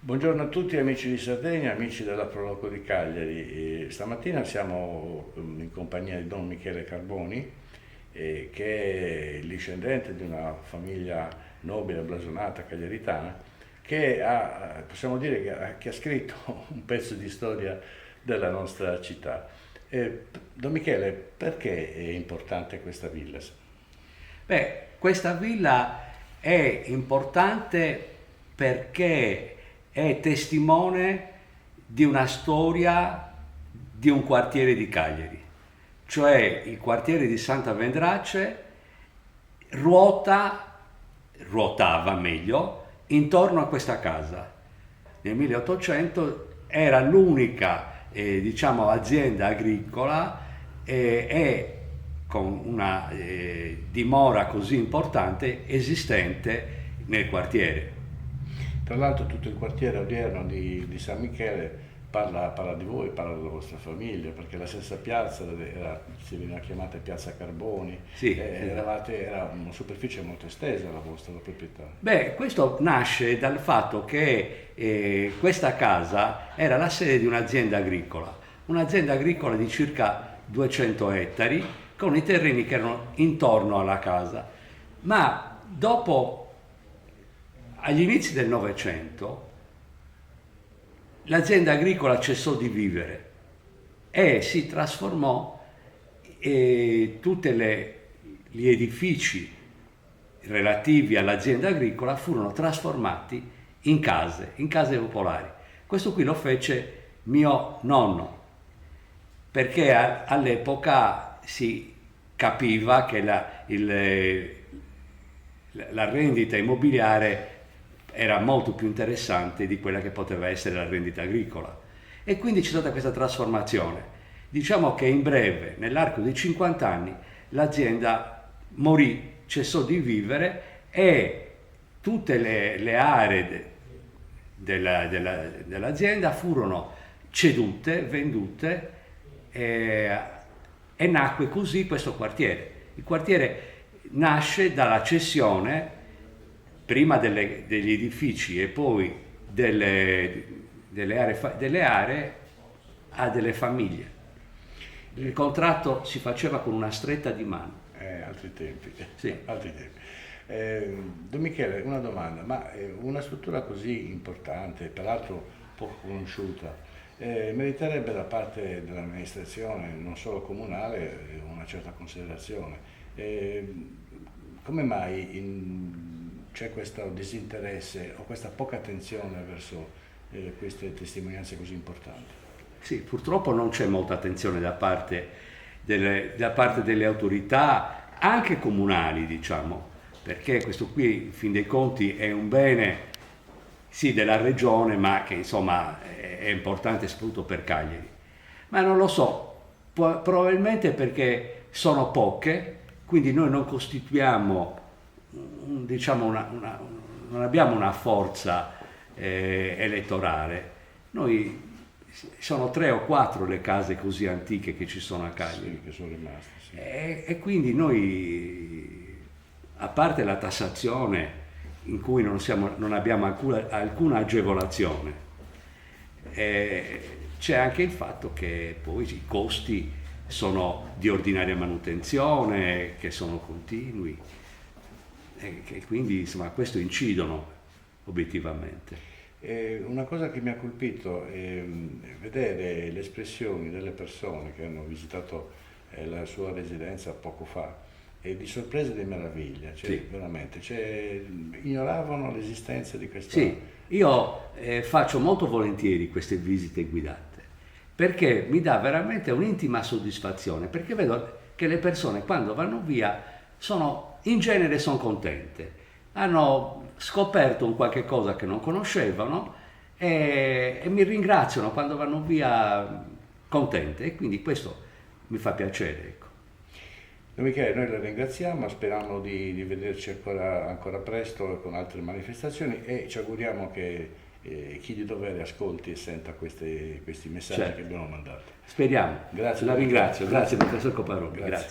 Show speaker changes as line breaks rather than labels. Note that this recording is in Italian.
Buongiorno a tutti amici di Sardegna, amici della Proloco di Cagliari. Stamattina siamo in compagnia di Don Michele Carboni, che è il discendente di una famiglia nobile, blasonata, cagliaritana, che possiamo dire che ha scritto un pezzo di storia della nostra città. Don Michele, perché è importante questa villa?
Beh, questa villa è importante perché è testimone di una storia di un quartiere di Cagliari, cioè il quartiere di Santa Vendrace ruotava meglio intorno a questa casa. Nel 1800 era l'unica azienda agricola e con una dimora così importante esistente nel quartiere.
Tra l'altro tutto il quartiere odierno di San Michele parla di voi, parla della vostra famiglia, perché la stessa piazza si veniva chiamata Piazza Carboni,
Sì, esatto.
era una superficie molto estesa la vostra proprietà.
Beh, questo nasce dal fatto che questa casa era la sede di un'azienda agricola di circa 200 ettari, con i terreni che erano intorno alla casa. Ma dopo, agli inizi del Novecento, l'azienda agricola cessò di vivere e si trasformò e tutti gli edifici relativi all'azienda agricola furono trasformati in case popolari. Questo qui lo fece mio nonno, perché all'epoca si capiva che la rendita immobiliare era molto più interessante di quella che poteva essere la rendita agricola. E quindi c'è stata questa trasformazione. Diciamo che in breve, nell'arco di 50 anni, l'azienda morì, cessò di vivere e tutte le aree dell'azienda furono cedute, vendute e nacque così questo quartiere. Il quartiere nasce dalla cessione prima degli edifici e poi delle aree a delle famiglie. Il contratto si faceva con una stretta di mano.
Altri tempi,
Sì.
altri tempi. Don Michele, una domanda, ma una struttura così importante, peraltro poco conosciuta, meriterebbe da parte dell'amministrazione, non solo comunale, una certa considerazione. Come mai c'è questo disinteresse o questa poca attenzione verso queste testimonianze così importanti?
Sì, purtroppo non c'è molta attenzione da parte delle autorità, anche comunali, diciamo, perché questo qui, in fin dei conti, è un bene, sì, della regione, ma che insomma è importante soprattutto per Cagliari. Ma non lo so, probabilmente perché sono poche, quindi noi non costituiamo, diciamo, non abbiamo una forza elettorale. Noi sono 3 o 4 le case così antiche che ci sono a Cagliari.
Sì, che sono rimaste, sì.
E quindi noi, a parte la tassazione in cui non abbiamo alcuna agevolazione, c'è anche il fatto che poi i costi sono di ordinaria manutenzione, che sono continui, e che quindi insomma questo incidono obiettivamente.
Una cosa che mi ha colpito è vedere le espressioni delle persone che hanno visitato la sua residenza poco fa e di sorpresa e di meraviglia, cioè
Sì.
veramente, cioè, ignoravano l'esistenza di questa...
Sì, io faccio molto volentieri queste visite guidate perché mi dà veramente un'intima soddisfazione, perché vedo che le persone quando vanno via in genere sono contente, hanno scoperto un qualche cosa che non conoscevano e mi ringraziano quando vanno via contente, e quindi questo mi fa piacere, ecco.
Don Michele, noi la ringraziamo, speriamo di vederci ancora presto con altre manifestazioni e ci auguriamo che chi di dovere ascolti e senta questi messaggi
Certo.
che abbiamo mandato.
Speriamo.
Grazie,
La
Don Michele.
ringrazio, grazie professor Coparoni,
Grazie.
grazie.